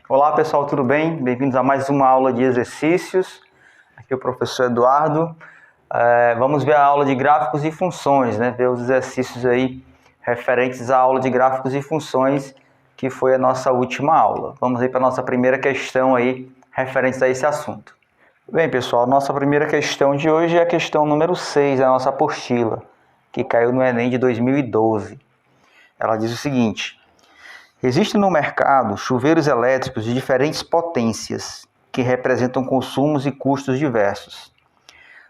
Olá pessoal, tudo bem? Bem-vindos a mais uma aula de exercícios. Aqui é o professor Eduardo. Vamos ver a aula de gráficos e funções, né? Ver os exercícios aí referentes à aula de gráficos e funções, que foi a nossa última aula. Vamos aí para a nossa primeira questão aí, referente a esse assunto. Bem pessoal, nossa primeira questão de hoje é a questão número 6 da nossa apostila, que caiu no Enem de 2012. Ela diz o seguinte: existem no mercado chuveiros elétricos de diferentes potências, que representam consumos e custos diversos.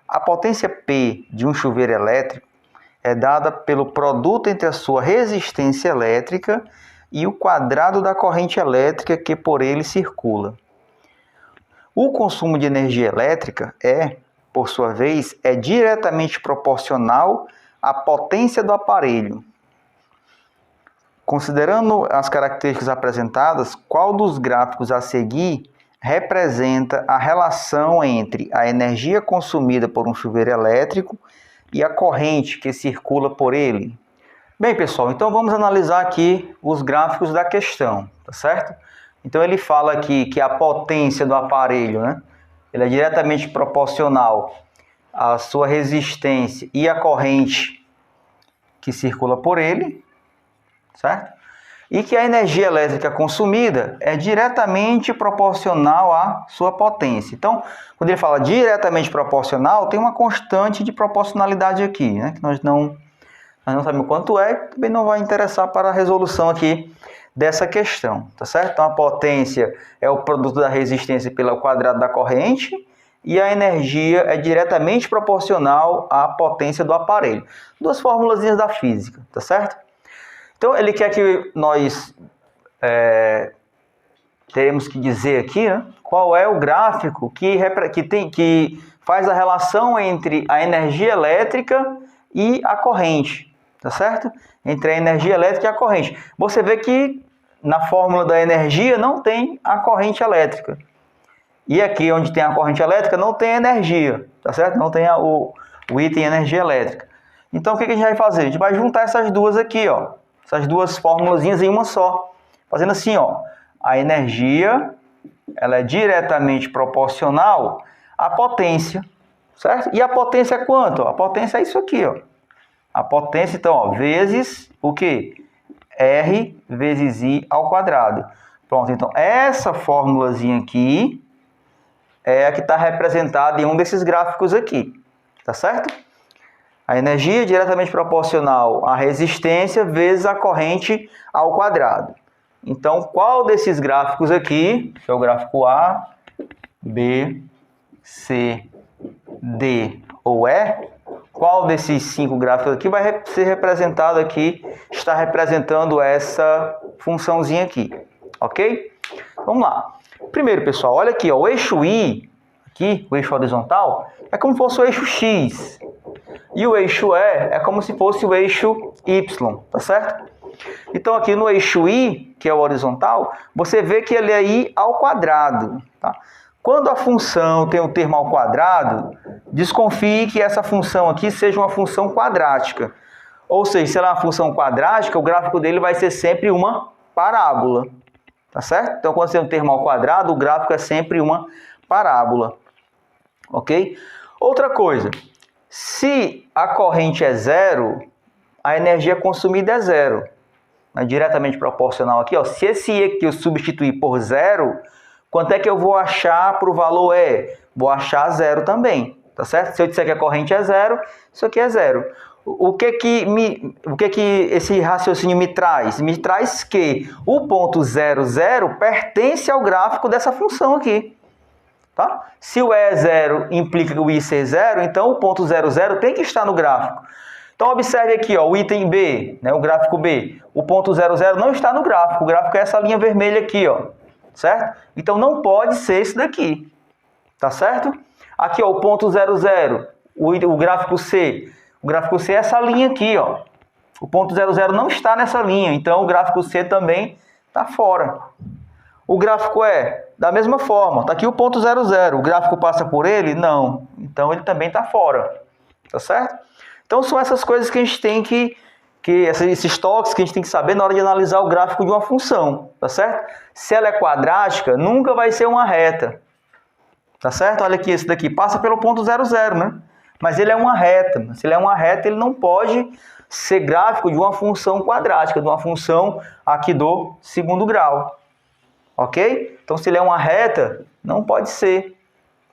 A potência P de um chuveiro elétrico é dada pelo produto entre a sua resistência elétrica e o quadrado da corrente elétrica que por ele circula. O consumo de energia elétrica por sua vez, diretamente proporcional à potência do aparelho. Considerando as características apresentadas, qual dos gráficos a seguir representa a relação entre a energia consumida por um chuveiro elétrico e a corrente que circula por ele? Bem, pessoal, então vamos analisar aqui os gráficos da questão, tá certo? Então ele fala aqui que a potência do aparelho, né, ele é diretamente proporcional à sua resistência e à corrente que circula por ele, certo? E que a energia elétrica consumida é diretamente proporcional à sua potência. Então, quando ele fala diretamente proporcional, tem uma constante de proporcionalidade aqui, né? Que nós não sabemos quanto é, também não vai interessar para a resolução aqui dessa questão, tá certo? Então, a potência é o produto da resistência pelo quadrado da corrente e a energia é diretamente proporcional à potência do aparelho. Duas formulazinhas da física, tá certo? Então, ele quer que nós teremos que dizer aqui, né, qual é o gráfico que faz a relação entre a energia elétrica e a corrente, tá certo? Entre a energia elétrica e a corrente. Você vê que na fórmula da energia não tem a corrente elétrica. E aqui onde tem a corrente elétrica não tem energia, tá certo? Não tem o item energia elétrica. Então, o que a gente vai fazer? A gente vai juntar essas duas aqui, ó. Essas duas formulazinhas em uma só. Fazendo assim, ó. A energia, ela é diretamente proporcional à potência, certo? E a potência é quanto? A potência é isso aqui, ó. A potência, então, ó, vezes o quê? R vezes I ao quadrado. Pronto, então, essa formulazinha aqui é a que está representada em um desses gráficos aqui, tá certo? A energia é diretamente proporcional à resistência vezes a corrente ao quadrado. Então, qual desses gráficos aqui, que é o gráfico A, B, C, D ou E, qual desses 5 gráficos aqui vai ser representado aqui, está representando essa funçãozinha aqui, ok? Vamos lá. Primeiro, pessoal, olha aqui, ó, o eixo Y, aqui, o eixo horizontal, é como se fosse o eixo X. E o eixo E é como se fosse o eixo Y, tá certo? Então, aqui no eixo Y, que é o horizontal, você vê que ele é I ao quadrado, tá? Quando a função tem o termo ao quadrado, desconfie que essa função aqui seja uma função quadrática. Ou seja, se ela é uma função quadrática, o gráfico dele vai ser sempre uma parábola, tá certo? Então, quando você tem um termo ao quadrado, o gráfico é sempre uma parábola, ok? Outra coisa, se a corrente é zero, a energia consumida é zero. É diretamente proporcional aqui, ó. Se esse E aqui eu substituir por zero, quanto é que eu vou achar para o valor E? Vou achar zero também, tá certo? Se eu disser que a corrente é zero, isso aqui é zero. O que que esse raciocínio me traz? Me traz que o ponto 00 pertence ao gráfico dessa função aqui. Tá? Se o E é zero implica o I ser zero, então o ponto 00 tem que estar no gráfico. Então, observe aqui, ó, o item B, né, o gráfico B. O ponto 00 não está no gráfico. O gráfico é essa linha vermelha aqui, ó, certo? Então, não pode ser esse daqui, tá certo? Aqui, ó, o ponto 00, o gráfico C. O gráfico C é essa linha aqui, ó. O ponto 00 não está nessa linha, então o gráfico C também está fora. O gráfico E, da mesma forma, está aqui o ponto 00. O gráfico passa por ele? Não. Então, ele também está fora, tá certo? Então, são essas coisas que a gente tem que que esses toques que a gente tem que saber na hora de analisar o gráfico de uma função, tá certo? Se ela é quadrática, nunca vai ser uma reta, tá certo? Olha aqui, esse daqui passa pelo ponto 00, né? Mas ele é uma reta. Se ele é uma reta, ele não pode ser gráfico de uma função quadrática, de uma função aqui do segundo grau, ok? Então, se ele é uma reta, não pode ser,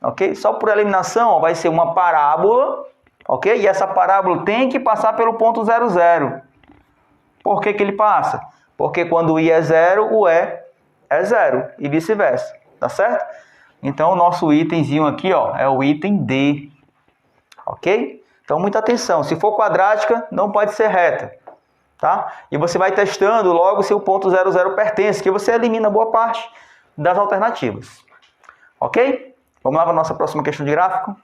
ok? Só por eliminação, ó, vai ser uma parábola, ok? E essa parábola tem que passar pelo ponto 00. Por que que ele passa? Porque quando o i é 0, o e é 0 e vice-versa, tá certo? Então, o nosso itemzinho aqui, ó, é o item D, ok? Então, muita atenção. Se for quadrática, não pode ser reta, tá? E você vai testando logo se o ponto 00 pertence, que você elimina boa parte das alternativas, ok? Vamos lá para a nossa próxima questão de gráfico.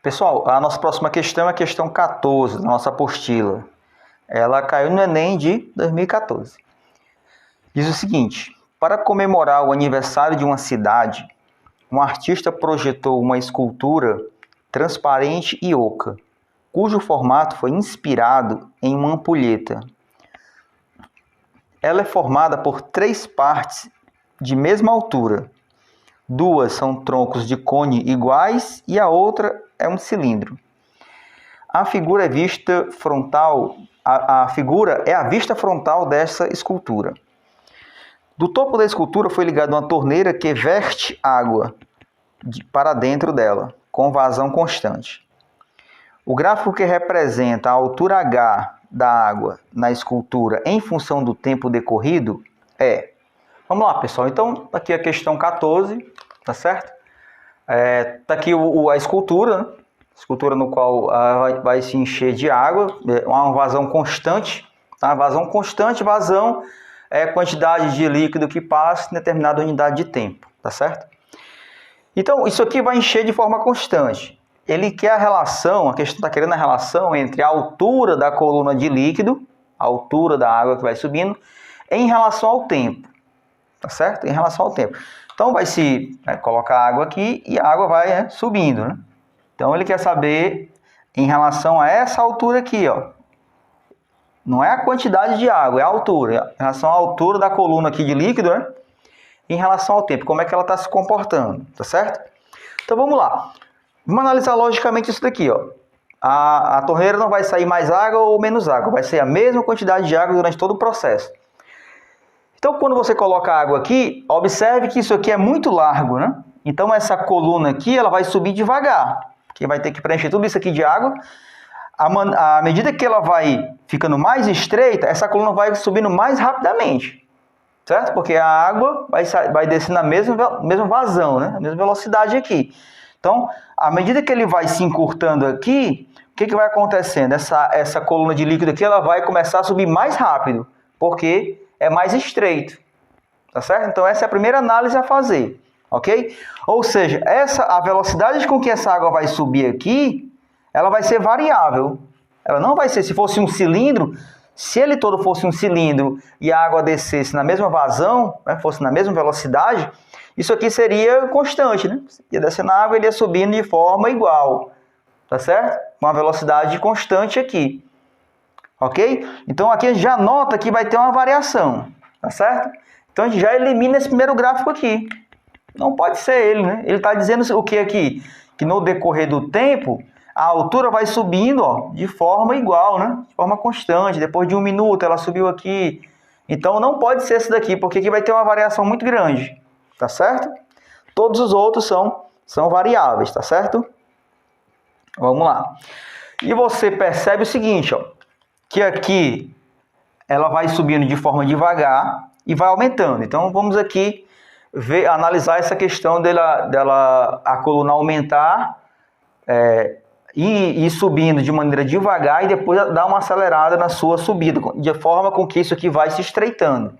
Pessoal, a nossa próxima questão é a questão 14 da nossa apostila. Ela caiu no Enem de 2014. Diz o seguinte: para comemorar o aniversário de uma cidade, um artista projetou uma escultura transparente e oca, cujo formato foi inspirado em uma ampulheta. Ela é formada por 3 partes de mesma altura. 2 são troncos de cone iguais e a outra é um cilindro. A figura é vista frontal. A figura é a vista frontal dessa escultura. Do topo da escultura foi ligada uma torneira que verte água para dentro dela, com vazão constante. O gráfico que representa a altura H da água na escultura em função do tempo decorrido é... Vamos lá, pessoal. Então, aqui a questão 14, tá certo? Tá aqui a escultura, né? Escultura no qual vai se encher de água, uma vazão constante, tá? Vazão constante, vazão é quantidade de líquido que passa em determinada unidade de tempo, tá certo? Então, isso aqui vai encher de forma constante. Ele quer a relação, a questão está querendo a relação entre a altura da coluna de líquido, a altura da água que vai subindo, em relação ao tempo, tá certo? Em relação ao tempo. Então, vai se colocar água aqui e a água vai subindo, né? Então, ele quer saber em relação a essa altura aqui, ó. Não é a quantidade de água, é a altura. Em relação à altura da coluna aqui de líquido, né? Em relação ao tempo, como é que ela está se comportando, tá certo? Então, vamos lá. Vamos analisar logicamente isso daqui, ó. A torneira não vai sair mais água ou menos água. Vai ser a mesma quantidade de água durante todo o processo. Então, quando você coloca a água aqui, observe que isso aqui é muito largo, né? Então, essa coluna aqui, ela vai subir devagar, porque vai ter que preencher tudo isso aqui de água. À medida que ela vai ficando mais estreita, essa coluna vai subindo mais rapidamente, certo? Porque a água vai descendo na mesma vazão, né? A mesma velocidade aqui. Então, à medida que ele vai se encurtando aqui, o que vai acontecendo? Essa coluna de líquido aqui, ela vai começar a subir mais rápido, porque é mais estreito, tá certo? Então, essa é a primeira análise a fazer, ok? Ou seja, a velocidade com que essa água vai subir aqui, ela vai ser variável. Ela não vai ser, se fosse um cilindro, se ele todo fosse um cilindro e a água descesse na mesma vazão, né, fosse na mesma velocidade, isso aqui seria constante, né? Ia descendo a água e ele ia subindo de forma igual, tá certo? Com uma velocidade constante aqui, ok? Então aqui a gente já nota que vai ter uma variação, tá certo? Então a gente já elimina esse primeiro gráfico aqui. Não pode ser ele, né? Ele está dizendo o que aqui? Que no decorrer do tempo, a altura vai subindo, ó, de forma igual, né? De forma constante. Depois de 1 minuto, ela subiu aqui. Então, não pode ser esse daqui, porque aqui vai ter uma variação muito grande. Tá certo? Todos os outros são variáveis, tá certo? Vamos lá. E você percebe o seguinte, ó, que aqui ela vai subindo de forma devagar e vai aumentando. Então, vamos aqui analisar essa questão dela a coluna aumentar e subindo de maneira devagar e depois dar uma acelerada na sua subida, de forma com que isso aqui vai se estreitando.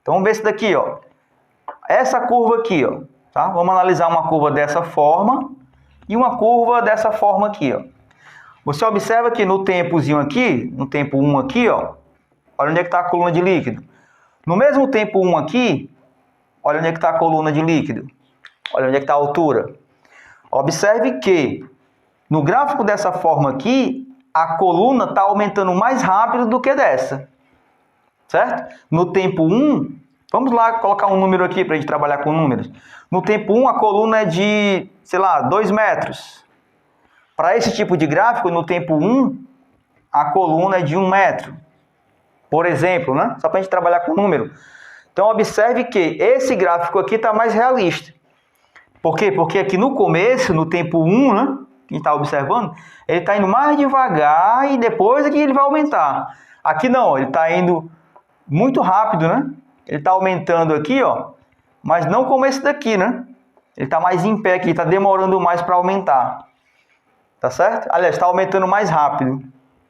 Então, vamos ver isso daqui, ó. Essa curva aqui, ó, tá? Vamos analisar uma curva dessa forma e uma curva dessa forma aqui, ó. Você observa que no tempozinho aqui, no tempo 1 aqui, ó, olha onde é que está a coluna de líquido. No mesmo tempo 1 aqui, olha onde é que está a coluna de líquido. Olha onde é que está a altura. Observe que no gráfico dessa forma aqui, a coluna está aumentando mais rápido do que dessa, certo? No tempo 1, vamos lá colocar um número aqui para a gente trabalhar com números. No tempo 1, a coluna é de, sei lá, 2 metros. Para esse tipo de gráfico, no tempo 1, a coluna é de 1 metro. Por exemplo, né? Só para a gente trabalhar com número. Então, observe que esse gráfico aqui está mais realista. Por quê? Porque aqui no começo, no tempo 1, né? Que a gente está observando, ele está indo mais devagar e depois aqui ele vai aumentar. Aqui não, ele está indo muito rápido, né? Ele está aumentando aqui, ó, mas não como esse daqui, né? Ele está mais em pé aqui, está demorando mais para aumentar. Tá certo? Aliás, está aumentando mais rápido.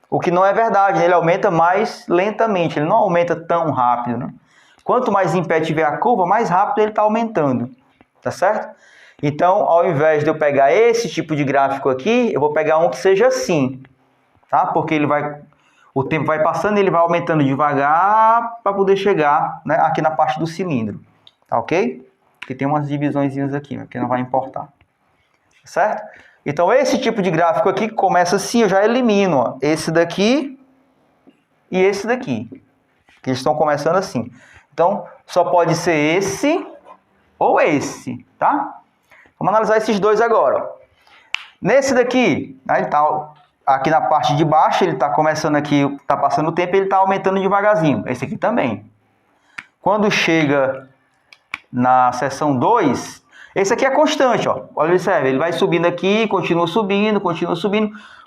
O que não é verdade, né? Ele aumenta mais lentamente, ele não aumenta tão rápido, né? Quanto mais em pé tiver a curva, mais rápido ele está aumentando. Tá certo? Então, ao invés de eu pegar esse tipo de gráfico aqui, eu vou pegar um que seja assim, tá? Porque o tempo vai passando e ele vai aumentando devagar para poder chegar, né, aqui na parte do cilindro, tá ok? Porque tem umas divisõezinhas aqui, que não vai importar, certo? Então, esse tipo de gráfico aqui que começa assim, eu já elimino, ó, esse daqui e esse daqui, que eles estão começando assim. Então, só pode ser esse ou esse, tá? Vamos analisar esses dois agora. Ó. Nesse daqui, né, ele está aqui na parte de baixo, ele está começando aqui, está passando o tempo, ele está aumentando devagarzinho. Esse aqui também. Quando chega na seção 2, esse aqui é constante, ó. Olha, observe, ele vai subindo aqui, continua subindo,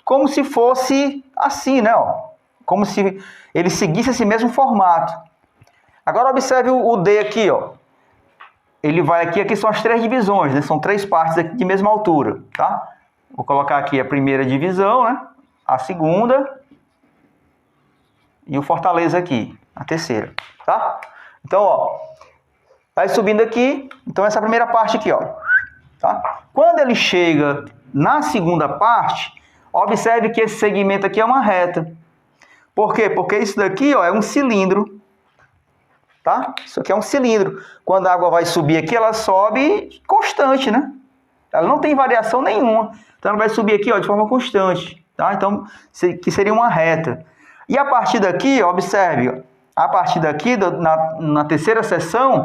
como se fosse assim, né? Ó. Como se ele seguisse esse mesmo formato. Agora observe o D aqui, ó. Ele vai aqui são as 3 divisões, né? São 3 partes aqui de mesma altura, tá? Vou colocar aqui a primeira divisão, né? A segunda e o Fortaleza aqui, a terceira, tá? Então, ó, vai subindo aqui, então essa primeira parte aqui, ó, tá? Quando ele chega na segunda parte, observe que esse segmento aqui é uma reta. Por quê? Porque isso daqui, ó, é um cilindro. Tá? Isso aqui é um cilindro. Quando a água vai subir aqui, ela sobe constante, né? Ela não tem variação nenhuma. Então, ela vai subir aqui, ó, de forma constante. Tá? Então, que seria uma reta. E a partir daqui, observe, ó, a partir daqui, na terceira seção,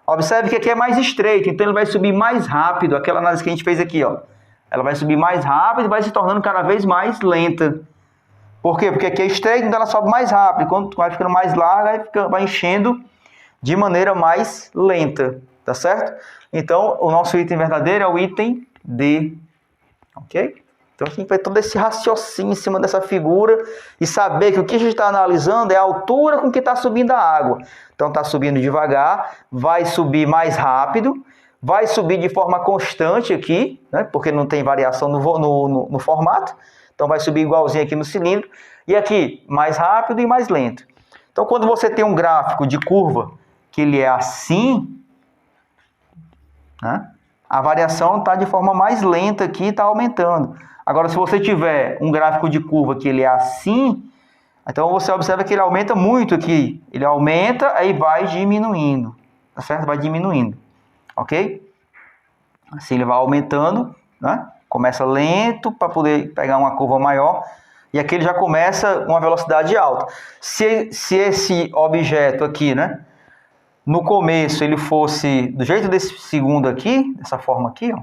observe que aqui é mais estreito. Então, ele vai subir mais rápido. Aquela análise que a gente fez aqui, ó. Ela vai subir mais rápido e vai se tornando cada vez mais lenta. Por quê? Porque aqui é estreito, então ela sobe mais rápido. Quando vai ficando mais larga, vai enchendo de maneira mais lenta, tá certo? Então, o nosso item verdadeiro é o item D, ok? Então, a gente vai todo esse raciocínio em cima dessa figura e saber que o que a gente está analisando é a altura com que está subindo a água. Então, está subindo devagar, vai subir mais rápido, vai subir de forma constante aqui, né? Porque não tem variação no formato. Então, vai subir igualzinho aqui no cilindro. E aqui, mais rápido e mais lento. Então, quando você tem um gráfico de curva que ele é assim, né? A variação está de forma mais lenta aqui e está aumentando. Agora, se você tiver um gráfico de curva que ele é assim, então você observa que ele aumenta muito aqui. Ele aumenta, aí vai diminuindo, tá certo? Vai diminuindo, ok? Assim ele vai aumentando, né? Começa lento para poder pegar uma curva maior. E aqui ele já começa uma velocidade alta. Se esse objeto aqui, né? No começo ele fosse do jeito desse segundo aqui, dessa forma aqui, ó.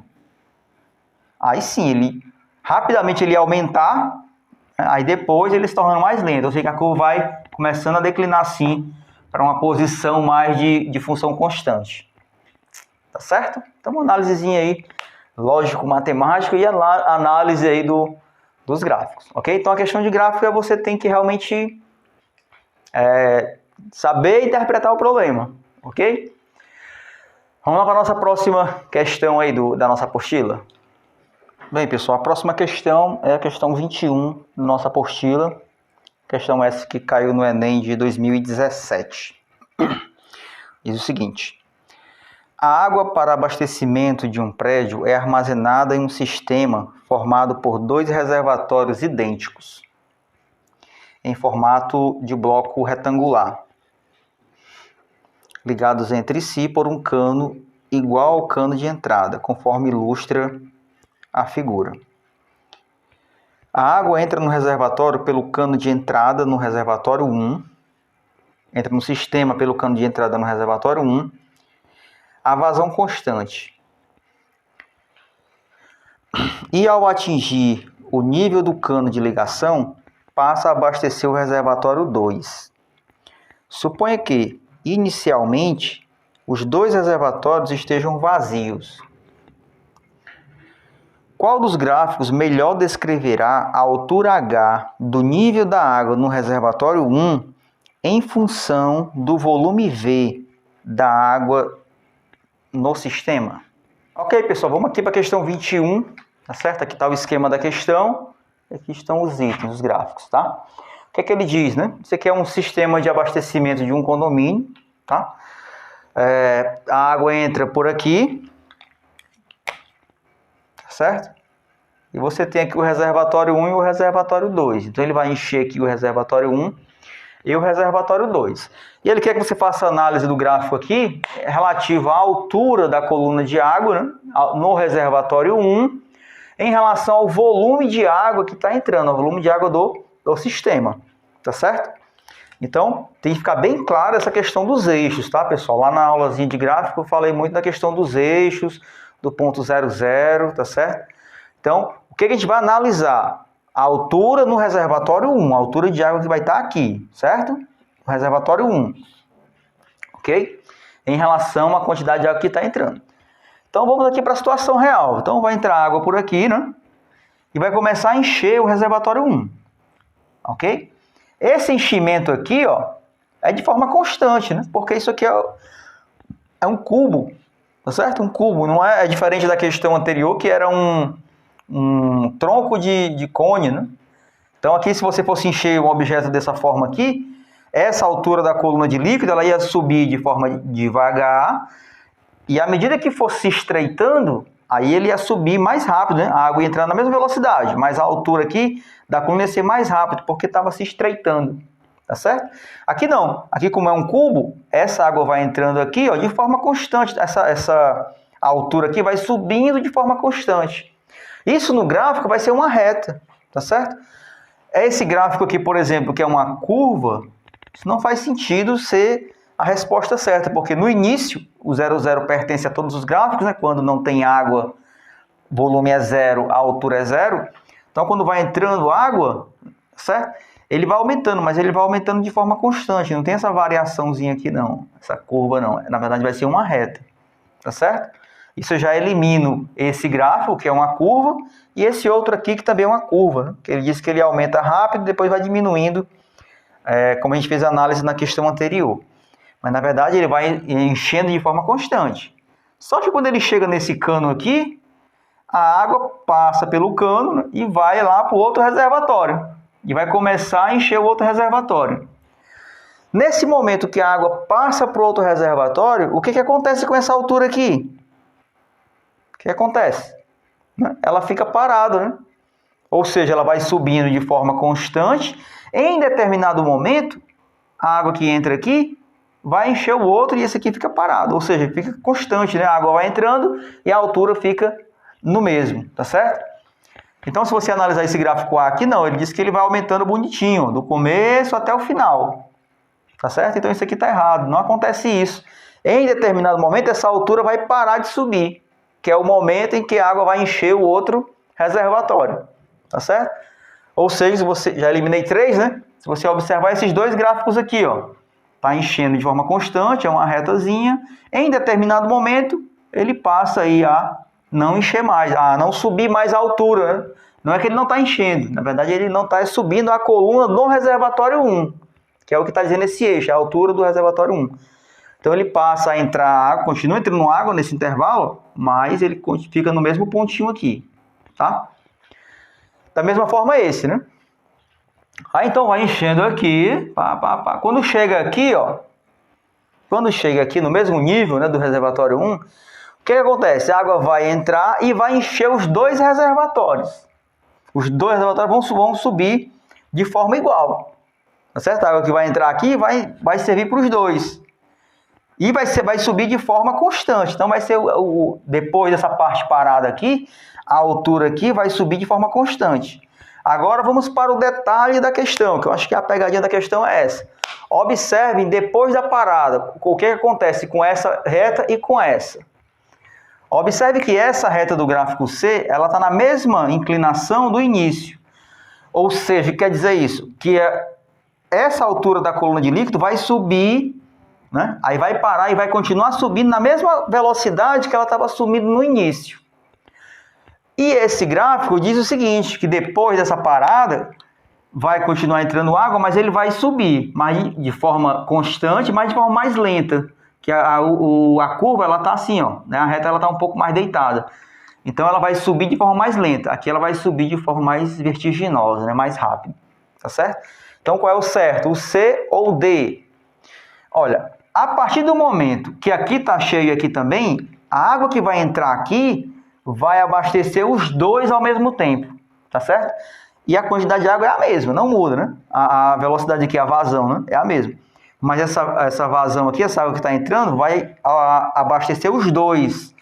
Aí sim, rapidamente ele ia aumentar, aí depois ele se tornando mais lento. Ou seja, que a curva vai começando a declinar assim, para uma posição mais de função constante. Tá certo? Então uma análisezinha aí, lógico-matemática e a análise aí dos gráficos, ok? Então a questão de gráfico é você tem que realmente saber interpretar o problema. Ok? Vamos lá para a nossa próxima questão aí da nossa apostila. Bem, pessoal, a próxima questão é a questão 21 da nossa apostila. Questão essa que caiu no Enem de 2017. Diz o seguinte: a água para abastecimento de um prédio é armazenada em um sistema formado por 2 reservatórios idênticos, em formato de bloco retangular, ligados entre si por um cano igual ao cano de entrada, conforme ilustra a figura. A água entra no reservatório pelo cano de entrada no reservatório 1. Entra no sistema pelo cano de entrada no reservatório 1. A vazão constante. E ao atingir o nível do cano de ligação, passa a abastecer o reservatório 2. Suponha que, inicialmente, os dois reservatórios estejam vazios. Qual dos gráficos melhor descreverá a altura H do nível da água no reservatório 1 em função do volume V da água no sistema? Ok, pessoal, vamos aqui para a questão 21, tá certo? Aqui está o esquema da questão, e aqui estão os itens, os gráficos, tá? O que é que ele diz, né? Isso aqui é um sistema de abastecimento de um condomínio, tá? A água entra por aqui, certo? E você tem aqui o reservatório 1 e o reservatório 2. Então ele vai encher aqui o reservatório 1 e o reservatório 2. E ele quer que você faça a análise do gráfico aqui relativo à altura da coluna de água, né, no reservatório 1 em relação ao volume de água que está entrando, ao volume de água do sistema, tá certo? Então, tem que ficar bem claro essa questão dos eixos, tá, pessoal? Lá na aulazinha de gráfico eu falei muito da questão dos eixos, do ponto 00, tá certo? Então, o que a gente vai analisar? A altura no reservatório 1, a altura de água que vai estar aqui, certo? No reservatório 1, ok? Em relação à quantidade de água que está entrando. Então, vamos aqui para a situação real. Então, vai entrar água por aqui, né? E vai começar a encher o reservatório 1, ok? Esse enchimento aqui, ó, é de forma constante, né? Porque isso aqui é um cubo, tá certo? Um cubo, não é diferente da questão anterior, que era um tronco de cone, né? Então aqui, se você fosse encher um objeto dessa forma aqui, essa altura da coluna de líquido, ela ia subir de forma devagar, e à medida que fosse se estreitando, aí ele ia subir mais rápido, né? A água ia entrar na mesma velocidade, mas a altura aqui da coluna ia ser mais rápido, porque estava se estreitando, tá certo? Aqui não, aqui como é um cubo, essa água vai entrando aqui, ó, de forma constante, essa altura aqui vai subindo de forma constante. Isso no gráfico vai ser uma reta, tá certo? Esse gráfico aqui, por exemplo, que é uma curva, isso não faz sentido ser a resposta certa, porque no início o 00 pertence a todos os gráficos, né? Quando não tem água, volume é 0, a altura é 0. Então, quando vai entrando água, certo? Ele vai aumentando, mas ele vai aumentando de forma constante, não tem essa variaçãozinha aqui não, essa curva não, na verdade vai ser uma reta, tá certo? Isso eu já elimino esse gráfico, que é uma curva, e esse outro aqui, que também é uma curva, né? Que ele diz que ele aumenta rápido e depois vai diminuindo, como a gente fez a análise na questão anterior. Mas, na verdade, ele vai enchendo de forma constante. Só que quando ele chega nesse cano aqui, a água passa pelo cano, né, e vai lá para o outro reservatório. E vai começar a encher o outro reservatório. Nesse momento que a água passa para o outro reservatório, o que acontece com essa altura aqui? O que acontece? Ela fica parada, né? Ou seja, ela vai subindo de forma constante. Em determinado momento, a água que entra aqui vai encher o outro e esse aqui fica parado. Ou seja, fica constante, né? A água vai entrando e a altura fica no mesmo, tá certo? Então, se você analisar esse gráfico A aqui, não. Ele diz que ele vai aumentando bonitinho, do começo até o final. Tá certo? Então, isso aqui está errado. Não acontece isso. Em determinado momento, essa altura vai parar de subir, que é o momento em que a água vai encher o outro reservatório. Tá certo? Ou seja, já eliminei 3, né? Se você observar esses dois gráficos aqui, ó, tá enchendo de forma constante, é uma retazinha. Em determinado momento, ele passa aí a não encher mais, a não subir mais a altura, né? Não é que ele não está enchendo, na verdade ele não está subindo a coluna do reservatório 1, que é o que está dizendo esse eixo, a altura do reservatório 1. Então ele passa a entrar água, continua entrando água nesse intervalo, mas ele fica no mesmo pontinho aqui, tá? Da mesma forma esse, né? Aí então vai enchendo aqui, Quando chega aqui, ó, quando chega aqui no mesmo nível, né, do reservatório 1, o que acontece? A água vai entrar e vai encher os dois reservatórios. Os dois reservatórios vão subir de forma igual, tá certo? A água que vai entrar aqui vai servir para os dois. E vai subir de forma constante. Então vai ser depois dessa parte parada aqui, a altura aqui vai subir de forma constante. Agora vamos para o detalhe da questão, que eu acho que a pegadinha da questão é essa. Observem depois da parada o que acontece com essa reta e com essa. Observe que essa reta do gráfico C, ela está na mesma inclinação do início. Ou seja, quer dizer isso, que essa altura da coluna de líquido vai subir, né? Aí vai parar e vai continuar subindo na mesma velocidade que ela estava subindo no início. E esse gráfico diz o seguinte, que depois dessa parada, vai continuar entrando água, mas ele vai subir, mas de forma constante, mas de forma mais lenta. Que a curva, ela está assim, ó, né? A reta ela está um pouco mais deitada. Então, ela vai subir de forma mais lenta. Aqui ela vai subir de forma mais vertiginosa, né? Mais rápida. Tá certo? Então, qual é o certo? O C ou o D? Olha, a partir do momento que aqui está cheio e aqui também, a água que vai entrar aqui vai abastecer os dois ao mesmo tempo. Tá certo? E a quantidade de água é a mesma, não muda, né? A velocidade aqui, a vazão, né? É a mesma. Mas essa vazão aqui, essa água que está entrando, vai abastecer os dois.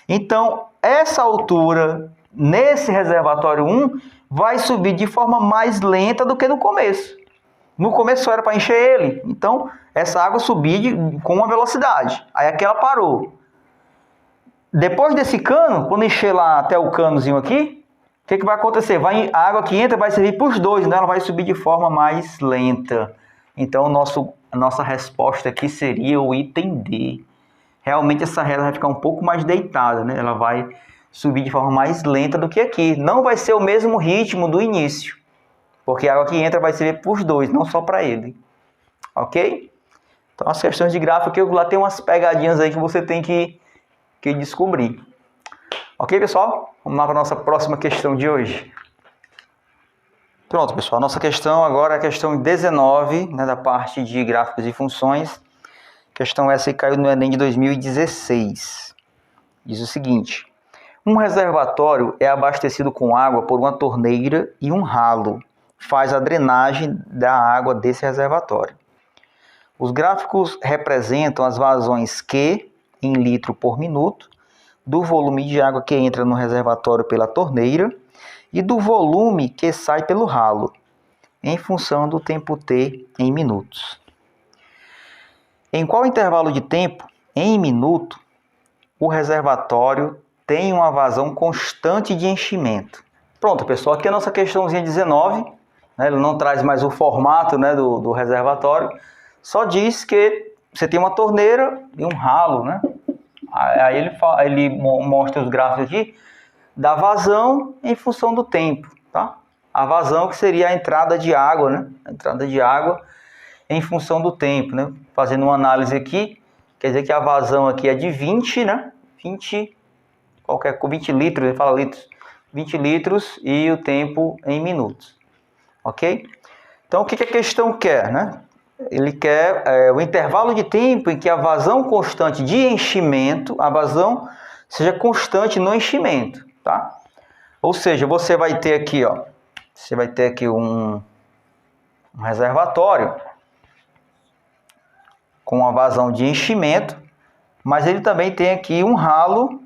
Então, essa altura, nesse reservatório 1, vai subir de forma mais lenta do que no começo. No começo só era para encher ele. Então, essa água subia com uma velocidade. Aí aqui ela parou. Depois desse cano, quando encher lá até o canozinho aqui, o que vai acontecer? A água que entra vai servir para os dois, então ela vai subir de forma mais lenta. Então, a nossa resposta aqui seria o item D. Realmente essa reta vai ficar um pouco mais deitada, né? Ela vai subir de forma mais lenta do que aqui. Não vai ser o mesmo ritmo do início, porque a água que entra vai servir para os dois, não só para ele. Ok? Então, as questões de gráfico aqui, lá tem umas pegadinhas aí que você tem que descobrir. Ok, pessoal? Vamos lá para a nossa próxima questão de hoje. Pronto, pessoal. Nossa questão agora é a questão 19, né, da parte de gráficos e funções. Questão essa que caiu no Enem de 2016. Diz o seguinte. Um reservatório é abastecido com água por uma torneira e um ralo. Faz a drenagem da água desse reservatório. Os gráficos representam as vazões Q em litro por minuto, do volume de água que entra no reservatório pela torneira e do volume que sai pelo ralo, em função do tempo T em minutos. Em qual intervalo de tempo, em minuto, o reservatório tem uma vazão constante de enchimento? Pronto, pessoal, aqui é a nossa questãozinha 19, né? Ele não traz mais o formato, né, do reservatório, só diz que você tem uma torneira e um ralo, né? Aí ele mostra os gráficos aqui da vazão em função do tempo, tá? A vazão que seria a entrada de água, né? A entrada de água em função do tempo, né? Fazendo uma análise aqui, quer dizer que a vazão aqui é de 20, né? 20 litros, ele fala litros. 20 litros e o tempo em minutos, ok? Então, o que a questão quer, né? Ele quer o intervalo de tempo em que a vazão constante de enchimento, a vazão seja constante no enchimento, tá? Ou seja, você vai ter aqui, ó, você vai ter aqui um reservatório com uma vazão de enchimento, mas ele também tem aqui um ralo,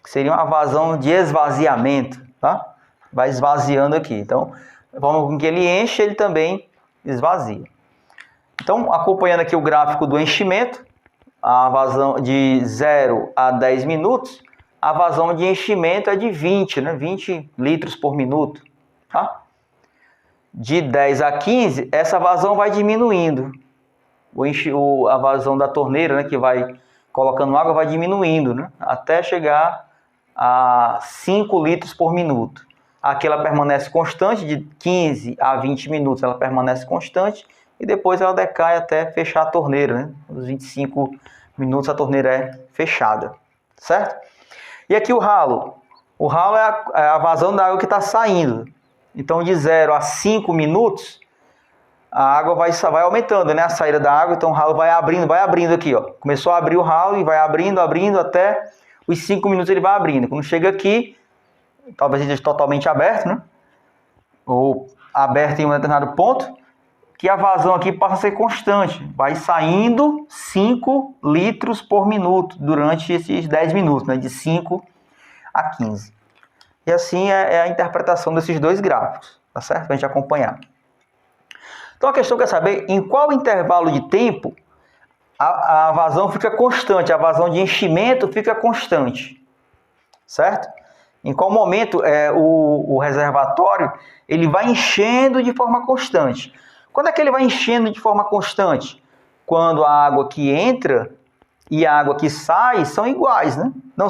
que seria uma vazão de esvaziamento, tá? Vai esvaziando aqui. Então, a forma com que ele enche, ele também esvazia. Então, acompanhando aqui o gráfico do enchimento, a vazão de 0 a 10 minutos, a vazão de enchimento é de 20, né? 20 litros por minuto, tá? De 10 a 15, essa vazão vai diminuindo. A vazão da torneira, né, que vai colocando água, vai diminuindo, né? Até chegar a 5 litros por minuto. Aqui ela permanece constante, de 15 a 20 minutos ela permanece constante, e depois ela decai até fechar a torneira, né? Nos 25 minutos a torneira é fechada, certo? E aqui o ralo. O ralo é a vazão da água que está saindo. Então, de 0 a 5 minutos, a água vai aumentando, né? A saída da água, então o ralo vai abrindo aqui, ó. Começou a abrir o ralo e vai abrindo, até os 5 minutos ele vai abrindo. Quando chega aqui, talvez ele esteja totalmente aberto, né? Ou aberto em um determinado ponto, que a vazão aqui passa a ser constante. Vai saindo 5 litros por minuto durante esses 10 minutos, né? De 5 a 15. E assim é a interpretação desses dois gráficos, tá certo? Para a gente acompanhar. Então a questão quer saber em qual intervalo de tempo a vazão fica constante, a vazão de enchimento fica constante, certo? Em qual momento o reservatório ele vai enchendo de forma constante. Quando é que ele vai enchendo de forma constante? Quando a água que entra e a água que sai são iguais, né? Não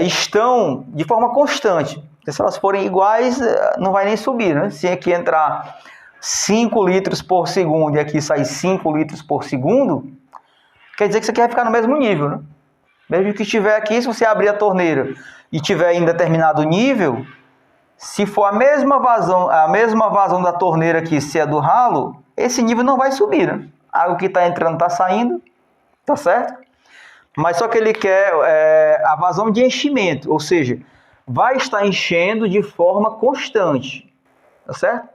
estão de forma constante. Porque se elas forem iguais, não vai nem subir, né? Se aqui entrar 5 litros por segundo e aqui sair 5 litros por segundo, quer dizer que isso aqui vai ficar no mesmo nível, né? Mesmo que estiver aqui, se você abrir a torneira e tiver em determinado nível, se for a mesma vazão da torneira aqui, se é do ralo, esse nível não vai subir, né? A água que está entrando está saindo, tá certo? Mas só que ele quer a vazão de enchimento, ou seja, vai estar enchendo de forma constante, tá certo?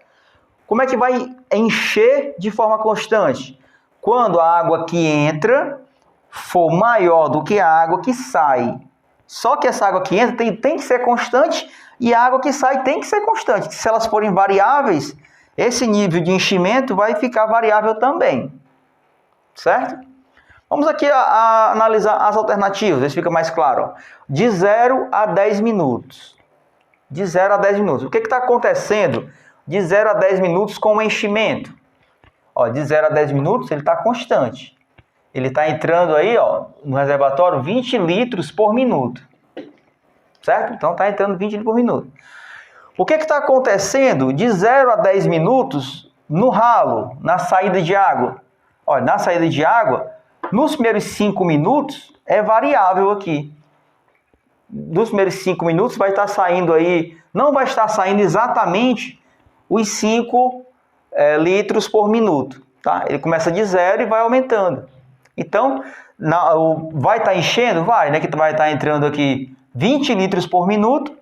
Como é que vai encher de forma constante? Quando a água que entra for maior do que a água que sai. Só que essa água que entra tem que ser constante e a água que sai tem que ser constante. Se elas forem variáveis, esse nível de enchimento vai ficar variável também. Certo? Vamos aqui a analisar as alternativas, isso fica mais claro. Ó. De 0 a 10 minutos. De 0 a 10 minutos. O que está acontecendo de 0 a 10 minutos com o enchimento? Ó, de 0 a 10 minutos ele está constante. Ele está entrando aí, ó, no reservatório 20 litros por minuto. Certo? Então está entrando 20 litros por minuto. O que está acontecendo de 0 a 10 minutos no ralo, na saída de água? Olha, na saída de água, nos primeiros 5 minutos é variável aqui. Nos primeiros 5 minutos vai estar saindo aí, não vai estar saindo exatamente os 5 litros por minuto. Tá? Ele começa de 0 e vai aumentando. Então, vai estar enchendo? Vai, né? Que vai estar entrando aqui 20 litros por minuto.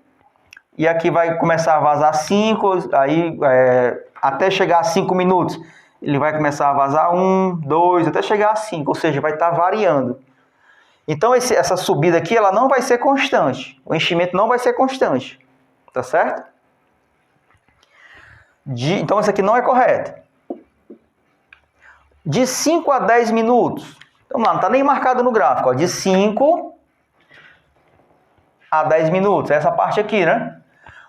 E aqui vai começar a vazar 5, aí até chegar a 5 minutos. Ele vai começar a vazar 1, 2, até chegar a 5. Ou seja, vai estar variando. Então, essa subida aqui, ela não vai ser constante. O enchimento não vai ser constante. Tá certo? Então, isso aqui não é correto. De 5 a 10 minutos. Vamos lá, não está nem marcado no gráfico. Ó. De 5 a 10 minutos. Essa parte aqui, né?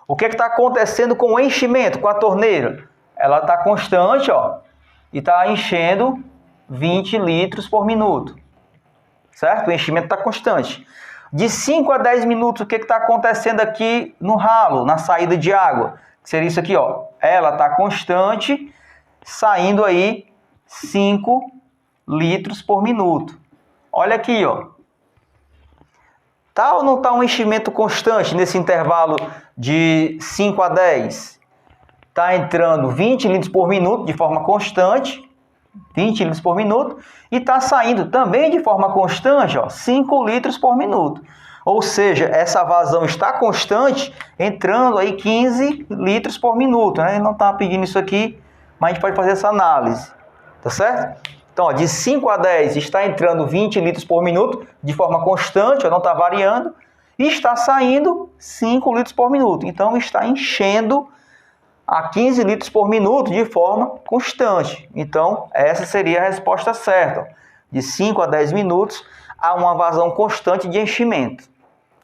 O que está acontecendo com o enchimento, com a torneira? Ela está constante, ó. E está enchendo 20 litros por minuto. Certo? O enchimento está constante. De 5 a 10 minutos, o que está acontecendo aqui no ralo, na saída de água? Seria isso aqui, ó. Ela está constante, saindo aí 5 litros por minuto. Olha aqui, ó. Tá ou não está um enchimento constante nesse intervalo de 5 a 10? Está entrando 20 litros por minuto de forma constante, 20 litros por minuto, e está saindo também de forma constante, ó, 5 litros por minuto. Ou seja, essa vazão está constante, entrando aí 15 litros por minuto. Né? Ele não está pedindo isso aqui, mas a gente pode fazer essa análise. Tá certo? Então, ó, de 5 a 10 está entrando 20 litros por minuto, de forma constante, ó, não está variando, e está saindo 5 litros por minuto. Então, está enchendo a 15 litros por minuto de forma constante. Então, essa seria a resposta certa. Ó. De 5 a 10 minutos, há uma vazão constante de enchimento.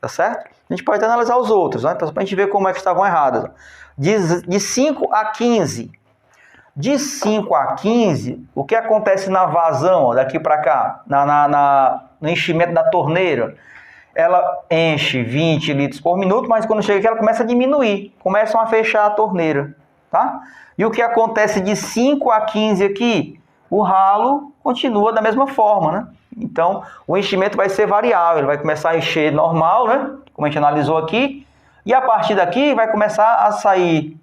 Tá certo? A gente pode analisar os outros, né? Para a gente ver como é que estavam erradas. De 5 a 15. De 5 a 15, o que acontece na vazão, ó, daqui para cá, no enchimento da torneira? Ela enche 20 litros por minuto, mas quando chega aqui ela começa a diminuir, começam a fechar a torneira, tá? E o que acontece de 5 a 15 aqui? O ralo continua da mesma forma, né? Então, o enchimento vai ser variável, ele vai começar a encher normal, né? Como a gente analisou aqui, e a partir daqui vai começar a sair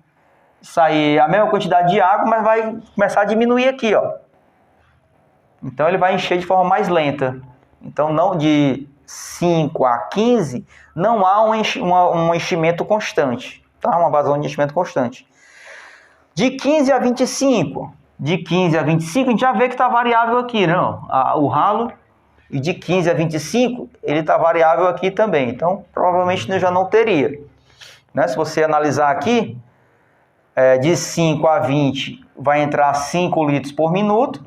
a mesma quantidade de água, mas vai começar a diminuir aqui, ó. Então, ele vai encher de forma mais lenta. Então, não de 5 a 15, não há um enchimento constante, tá? Uma vazão de enchimento constante. De 15 a 25, a gente já vê que está variável aqui, não? O ralo, e de 15 a 25, ele está variável aqui também. Então, provavelmente eu já não teria. né? Se você analisar aqui, de 5 a 20 vai entrar 5 litros por minuto.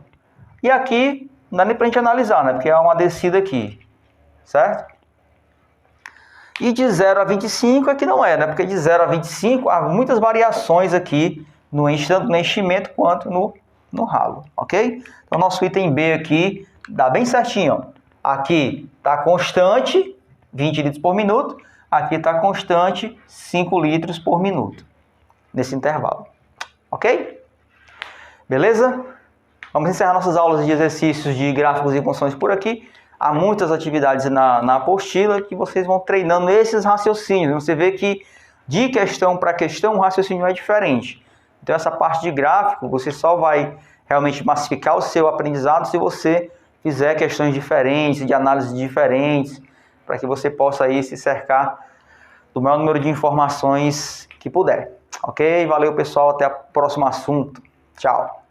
E aqui não dá nem para a gente analisar, né? Porque é uma descida aqui, certo? E de 0 a 25 aqui não é, né? Porque de 0 a 25 há muitas variações aqui, tanto no enchimento quanto no ralo, ok? Então, nosso item B aqui dá bem certinho, ó. Aqui está constante, 20 litros por minuto. Aqui está constante, 5 litros por minuto, nesse intervalo, ok? Beleza? Vamos encerrar nossas aulas de exercícios de gráficos e funções por aqui. Há muitas atividades na apostila que vocês vão treinando esses raciocínios. Você vê que de questão para questão o raciocínio é diferente. Então essa parte de gráfico você só vai realmente massificar o seu aprendizado se você fizer questões diferentes, de análises diferentes, para que você possa aí se cercar do maior número de informações que puder. Ok? Valeu, pessoal. Até o próximo assunto. Tchau.